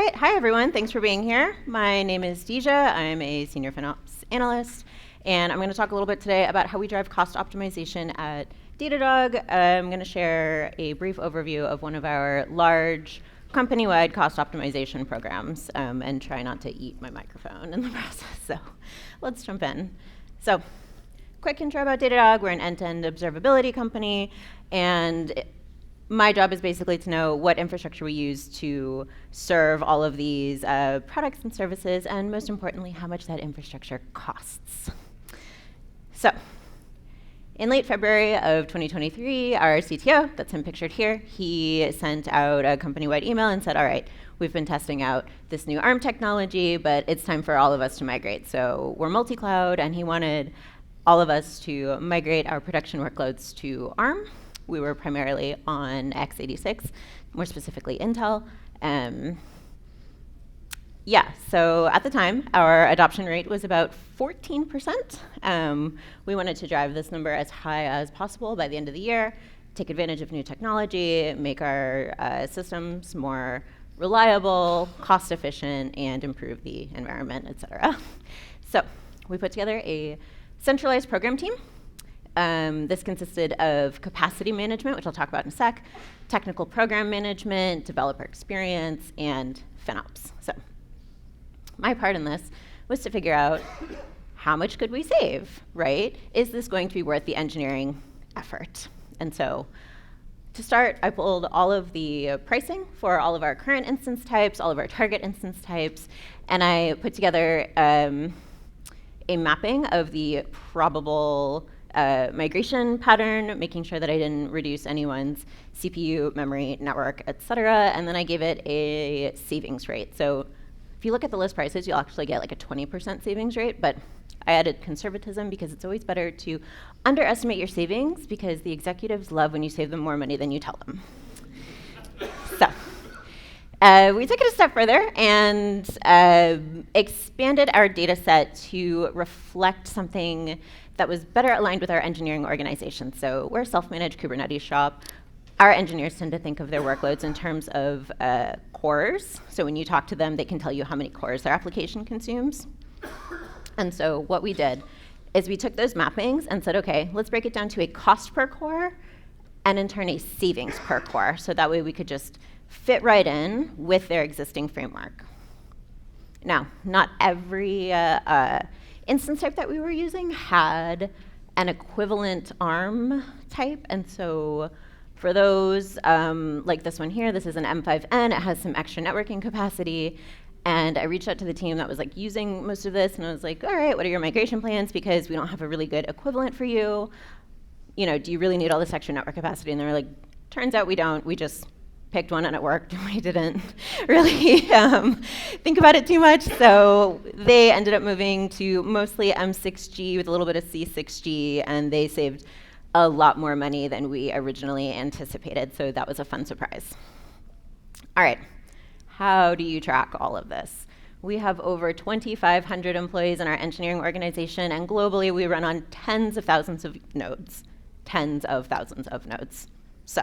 right, hi everyone, thanks for being here. My name is Deeja, I'm a senior FinOps analyst, and I'm going to talk a little bit today about how we drive cost optimization at Datadog. I'm going to share a brief overview of one of our large company-wide cost optimization programs, and try not to eat my microphone in the process, so let's jump in. So, quick intro about Datadog. We're an end-to-end observability company, and my job is basically to know what infrastructure we use to serve all of these products and services, and most importantly, how much that infrastructure costs. So, in late February of 2023, our CTO, that's him pictured here, he sent out a company-wide email and said, all right, we've been testing out this new ARM technology, but it's time for all of us to migrate. So we're multi-cloud, and he wanted all of us to migrate our production workloads to ARM. We were primarily on x86, more specifically Intel. So at the time, our adoption rate was about 14%. We wanted to drive this number as high as possible by the end of the year, take advantage of new technology, make our systems more reliable, cost efficient, and improve the environment, et cetera. So we put together a centralized program team. This consisted of capacity management, which I'll talk about in a sec, technical program management, developer experience, and FinOps. So my part in this was to figure out how much could we save, right? Is this going to be worth the engineering effort? And so to start, I pulled all of the pricing for all of our current instance types, all of our target instance types, and I put together a mapping of the probable migration pattern, making sure that I didn't reduce anyone's CPU, memory, network, et cetera, and then I gave it a savings rate. So if you look at the list prices, you'll actually get like a 20% savings rate, but I added conservatism because it's always better to underestimate your savings because the executives love when you save them more money than you tell them. So we took it a step further and expanded our data set to reflect something that was better aligned with our engineering organization. So we're a self-managed Kubernetes shop. Our engineers tend to think of their workloads in terms of cores. So when you talk to them, they can tell you how many cores their application consumes. And so what we did is we took those mappings and said, okay, let's break it down to a cost per core and in turn a savings per core. So that way we could just fit right in with their existing framework. Now, not every instance type that we were using had an equivalent ARM type, and so for those, like this one here, this is an M5N, it has some extra networking capacity, and I reached out to the team that was like using most of this, and I was like, all right, what are your migration plans? Because we don't have a really good equivalent for you. You know, do you really need all this extra network capacity? And they were like, turns out we don't, we just picked one and it worked, and we didn't really think about it too much. So they ended up moving to mostly M6G with a little bit of C6G, and they saved a lot more money than we originally anticipated. So that was a fun surprise. All right, how do you track all of this? We have over 2,500 employees in our engineering organization, and globally we run on tens of thousands of nodes. So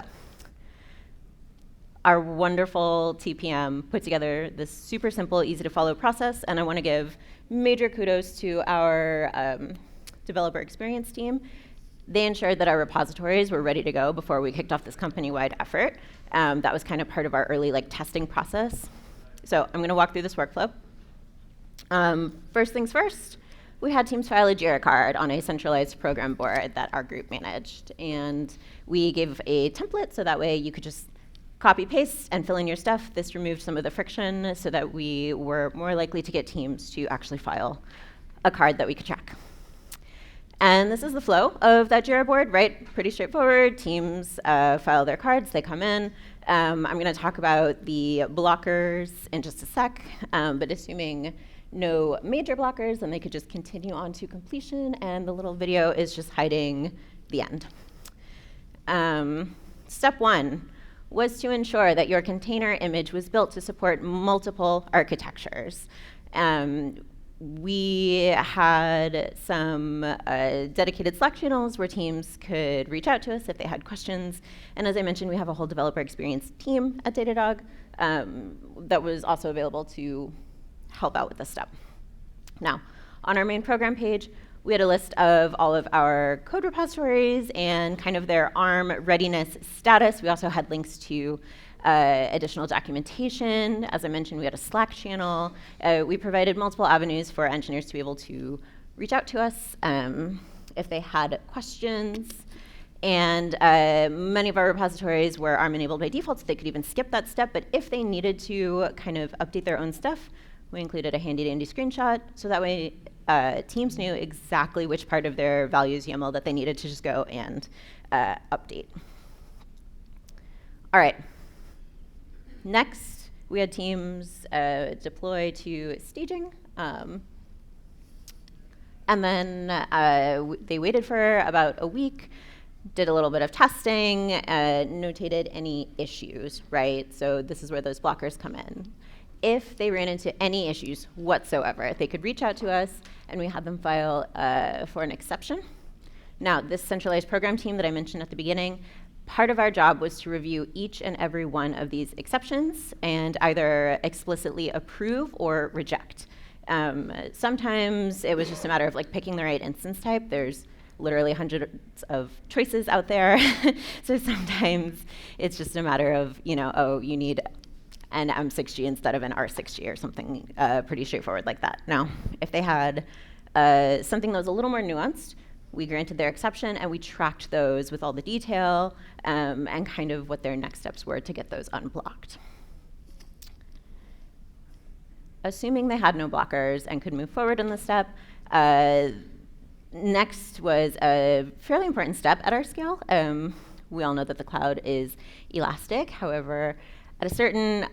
our wonderful TPM put together this super simple, easy to follow process, and I want to give major kudos to our developer experience team. They ensured that our repositories were ready to go before we kicked off this company-wide effort. That was kind of part of our early testing process. So I'm going to walk through this workflow. First things first, we had teams file a Jira card on a centralized program board that our group managed, and we gave a template so that way you could just copy, paste, and fill in your stuff. This removed some of the friction so that we were more likely to get teams to actually file a card that we could track. And this is the flow of that Jira board, right? Pretty straightforward. Teams file their cards, they come in. I'm going to talk about the blockers in just a sec, but assuming no major blockers, then they could just continue on to completion, and the little video is just hiding the end. Step one was to ensure that your container image was built to support multiple architectures. we had some dedicated Slack channels where teams could reach out to us if they had questions. And as I mentioned, we have a whole developer experience team at Datadog that was also available to help out with this step. Now, on our main program page, we had a list of all of our code repositories and kind of their ARM readiness status. We also had links to additional documentation. As I mentioned, we had a Slack channel. We provided multiple avenues for engineers to be able to reach out to us if they had questions. And many of our repositories were ARM enabled by default, so they could even skip that step. But if they needed to kind of update their own stuff, we included a handy-dandy screenshot, so that way teams knew exactly which part of their values YAML that they needed to just go and update. All right. Next, we had teams deploy to staging. And then they waited for about a week, did a little bit of testing, notated any issues, right? So this is where those blockers come in. If they ran into any issues whatsoever, they could reach out to us, and we had them file for an exception. Now, this centralized program team that I mentioned at the beginning, part of our job was to review each and every one of these exceptions and either explicitly approve or reject. Sometimes it was just a matter of like picking the right instance type. There's literally hundreds of choices out there. So sometimes it's just a matter of, oh, you need an M6G instead of an R6G or something pretty straightforward like that. Now, if they had something that was a little more nuanced, we granted their exception, and we tracked those with all the detail and kind of what their next steps were to get those unblocked. Assuming they had no blockers and could move forward in the step, next was a fairly important step at our scale. We all know that the cloud is elastic. However, at a certain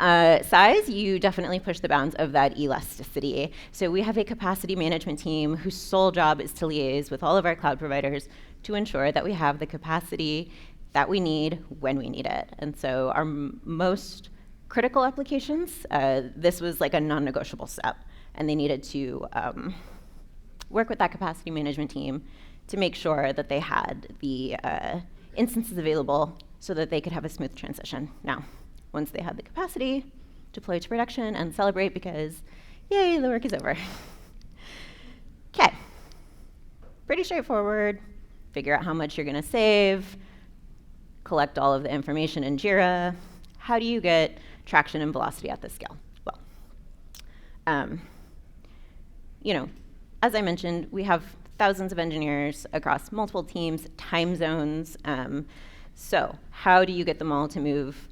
size, you definitely push the bounds of that elasticity. So we have a capacity management team whose sole job is to liaise with all of our cloud providers to ensure that we have the capacity that we need when we need it. And so our most critical applications, this was like a non-negotiable step. And they needed to work with that capacity management team to make sure that they had the instances available so that they could have a smooth transition. Now, once they had the capacity, deploy to production and celebrate because, yay, the work is over. Okay, pretty straightforward. Figure out how much you're going to save, collect all of the information in Jira. How do you get traction and velocity at this scale? Well, as I mentioned, we have thousands of engineers across multiple teams, time zones. So how do you get them all to move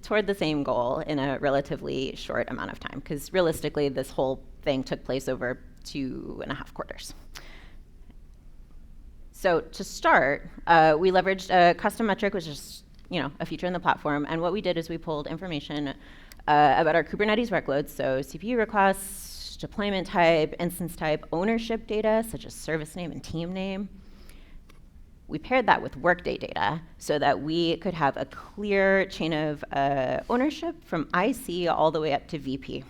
toward the same goal in a relatively short amount of time? Because realistically, this whole thing took place over 2.5 quarters. So to start, we leveraged a custom metric, which is a feature in the platform. And what we did is we pulled information about our Kubernetes workloads, so CPU requests, deployment type, instance type, ownership data, such as service name and team name. We paired that with Workday data so that we could have a clear chain of ownership from IC all the way up to VP.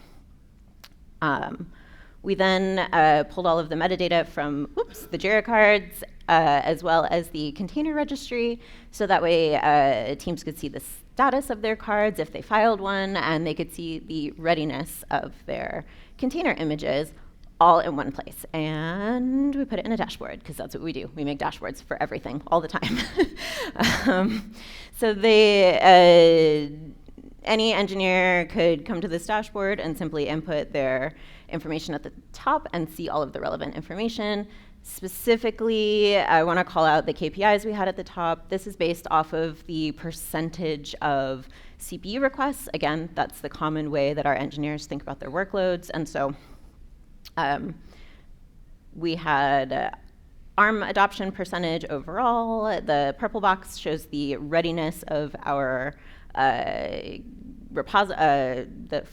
We then pulled all of the metadata from the Jira cards as well as the container registry, so that way teams could see the status of their cards if they filed one, and they could see the readiness of their container images all in one place. And we put it in a dashboard, because that's what we do. We make dashboards for everything, all the time. So any engineer could come to this dashboard and simply input their information at the top and see all of the relevant information. Specifically, I want to call out the KPIs we had at the top. This is based off of the percentage of CPU requests. Again, that's the common way that our engineers think about their workloads. And so we had ARM adoption percentage overall. The purple box shows the readiness of our for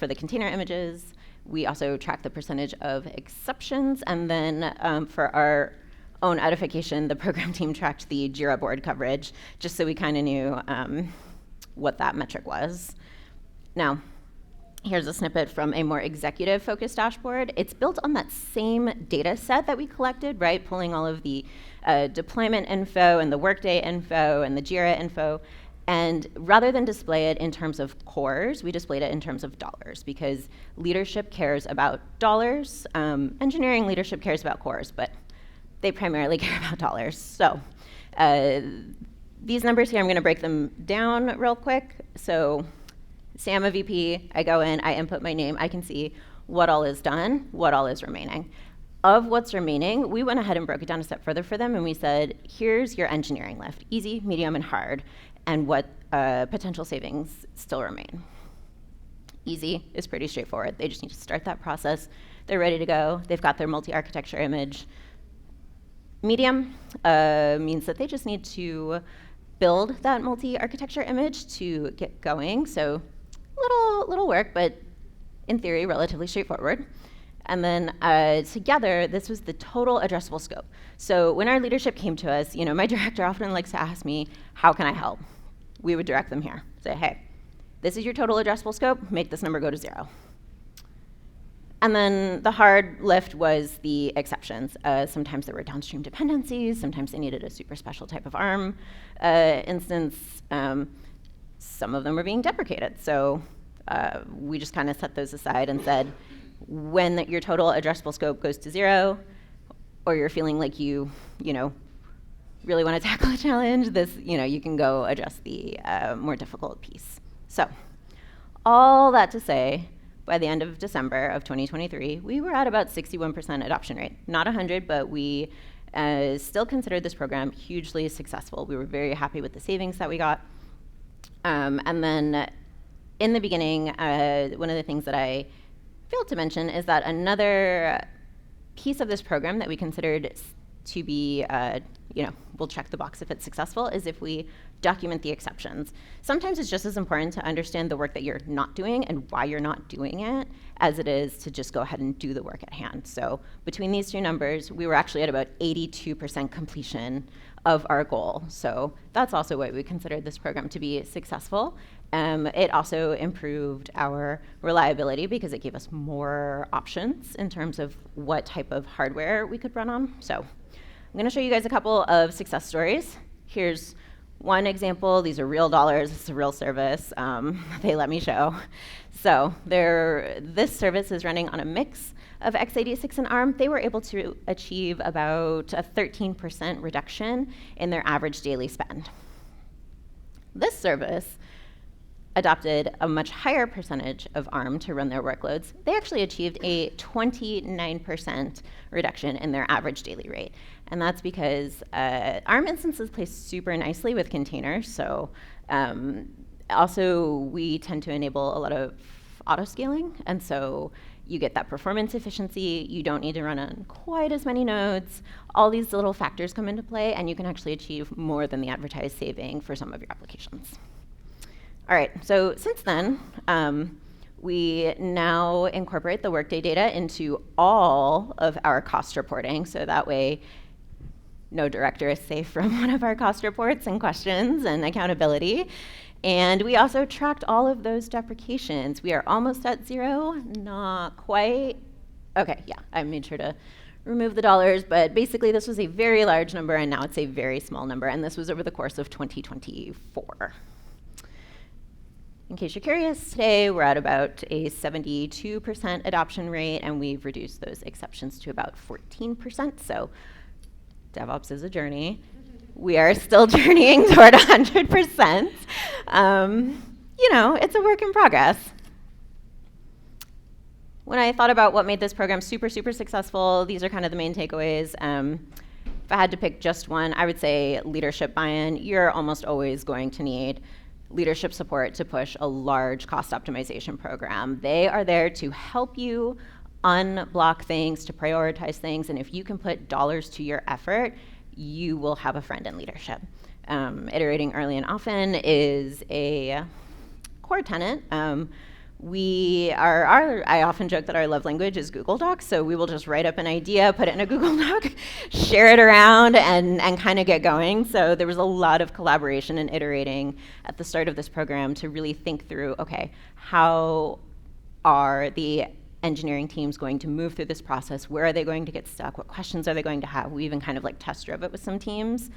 the container images. We also track the percentage of exceptions, and then for our own edification, the program team tracked the Jira board coverage, just so we kind of knew what that metric was. Now, Here's a snippet from a more executive-focused dashboard. It's built on that same data set that we collected, right? Pulling all of the deployment info and the Workday info and the Jira info. And rather than display it in terms of cores, we displayed it in terms of dollars, because leadership cares about dollars. Engineering leadership cares about cores, but they primarily care about dollars. So these numbers here, I'm going to break them down real quick. So say I'm a VP, I go in, I input my name, I can see what all is done, what all is remaining. Of what's remaining, we went ahead and broke it down a step further for them, and we said, here's your engineering lift, easy, medium, and hard, and what potential savings still remain. Easy is pretty straightforward. They just need to start that process. They're ready to go. They've got their multi-architecture image. Medium means that they just need to build that multi-architecture image to get going. So little work, but in theory, relatively straightforward. And then together, this was the total addressable scope. So when our leadership came to us, my director often likes to ask me, how can I help? We would direct them here. Say, hey, this is your total addressable scope. Make this number go to 0. And then the hard lift was the exceptions. Sometimes there were downstream dependencies. Sometimes they needed a super special type of ARM instance. Some of them were being deprecated. So we just kind of set those aside and said, when your total addressable scope goes to 0, or you're feeling like you really want to tackle a challenge, you can go address the more difficult piece. So all that to say, by the end of December of 2023, we were at about 61% adoption rate. Not 100, but we still considered this program hugely successful. We were very happy with the savings that we got. And then in the beginning, one of the things that I failed to mention is that another piece of this program that we considered to be, we'll check the box if it's successful, is if we document the exceptions. Sometimes it's just as important to understand the work that you're not doing and why you're not doing it as it is to just go ahead and do the work at hand. So between these two numbers, we were actually at about 82% completion of our goal. So that's also why we considered this program to be successful. It also improved our reliability because it gave us more options in terms of what type of hardware we could run on. So I'm going to show you guys a couple of success stories. Here's one example. These are real dollars. It's a real service. They let me show. So this service is running on a mix of x86 and ARM. They were able to achieve about a 13% reduction in their average daily spend. This service adopted a much higher percentage of ARM to run their workloads. They actually achieved a 29% reduction in their average daily rate. And that's because ARM instances play super nicely with containers. So also, we tend to enable a lot of auto-scaling. And so you get that performance efficiency. You don't need to run on quite as many nodes. All these little factors come into play, and you can actually achieve more than the advertised saving for some of your applications. All right, so since then, we now incorporate the Workday data into all of our cost reporting, so that way no director is safe from one of our cost reports and questions and accountability. And we also tracked all of those deprecations. We are almost at 0, not quite. Okay, yeah, I made sure to remove the dollars, but basically this was a very large number, and now it's a very small number, and this was over the course of 2024. In case you're curious, today we're at about a 72% adoption rate, and we've reduced those exceptions to about 14%. So DevOps is a journey. We are still journeying toward 100%. It's a work in progress. When I thought about what made this program super, super successful, these are kind of the main takeaways. If I had to pick just one, I would say leadership buy-in. You're almost always going to need leadership support to push a large cost optimization program. They are there to help you unblock things, to prioritize things, and if you can put dollars to your effort, you will have a friend in leadership. Iterating early and often is a core tenet. I often joke that our love language is Google Docs, so we will just write up an idea, put it in a Google Doc, share it around, and kind of get going. So there was a lot of collaboration and iterating at the start of this program to really think through, okay, how are the engineering teams going to move through this process? Where are they going to get stuck? What questions are they going to have? We even kind of like test drove it with some teams,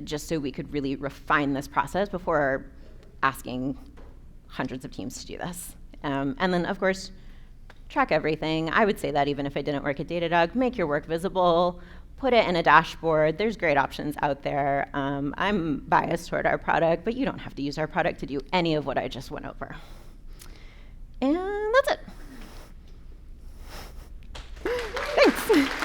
just so we could really refine this process before asking hundreds of teams to do this. And then, of course, track everything. I would say that even if I didn't work at Datadog, make your work visible, put it in a dashboard. There's great options out there. I'm biased toward our product, but you don't have to use our product to do any of what I just went over. And that's it. Thanks.